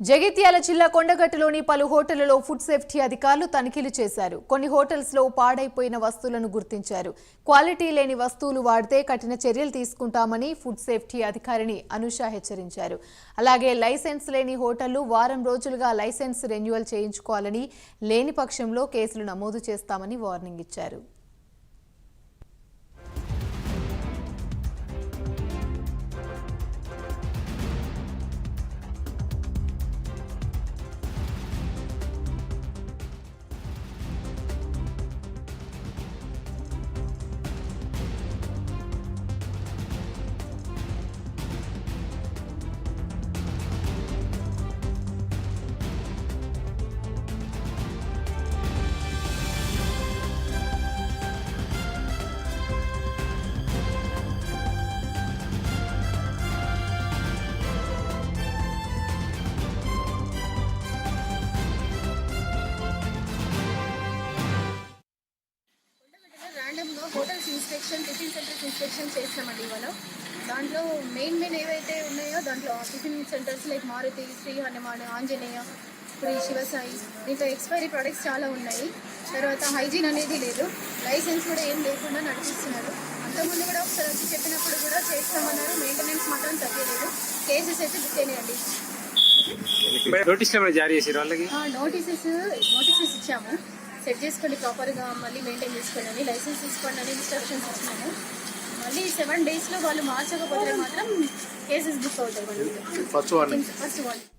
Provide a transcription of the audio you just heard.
జగిత్యాల జిల్లా కొండగట్టులోని పలు హోటళ్లలో ఫుడ్ సేఫ్టీ అధికారులు తనిఖీలు చేశారు. కొన్ని హోటల్స్ లో పాడైపోయిన వస్తువులను గుర్తించారు. క్వాలిటీ లేని వస్తువులు వాడితే కఠిన చర్యలు తీసుకుంటామని ఫుడ్ సేఫ్టీ అధికారిని అనుష హెచ్చరించారు. అలాగే లైసెన్స్ లేని హోటళ్లు వారం రోజులుగా లైసెన్స్ రెన్యువల్ చేయించుకోవాలని, లేని పక్షంలో కేసులు నమోదు చేస్తామని వార్నింగ్ ఇచ్చారు. Hotels inspection, tiffin centres inspection చేస్తామండి. ఇవాళ దాంట్లో మెయిన్ ఏవైతే ఉన్నాయో దాంట్లో tiffin centres like Maruti, Shri Hanuman, Anjaneya, Shri Shivasai, దీంట్లో ఎక్స్పైరీ ప్రొడక్ట్స్ చాలా ఉన్నాయి. తర్వాత హైజీన్ అనేది లేదు, లైసెన్స్ కూడా ఏం లేకుండా నడిపిస్తున్నారు. అంతకుముందు కూడా ఒకసారి వచ్చి చెప్పినప్పుడు కూడా చేస్తామన్నారు, మెయింటెనెన్స్ మాత్రం తగ్గలేదు. కేసెస్ అయితే బుక్ అయినాయండి. నోటీసెస్ ఇచ్చాము, సెట్ చేసుకోండి ప్రాపర్గా, మళ్ళీ మెయింటైన్ చేసుకోండి, లైసెన్స్ తీసుకోండి అని ఇన్స్ట్రక్షన్స్ ఇచ్చినాము. మళ్ళీ 7 days వాళ్ళు మార్చకపోతే మాత్రం కేసెస్ బుక్ అవుతాయి. ఫస్ట్ 1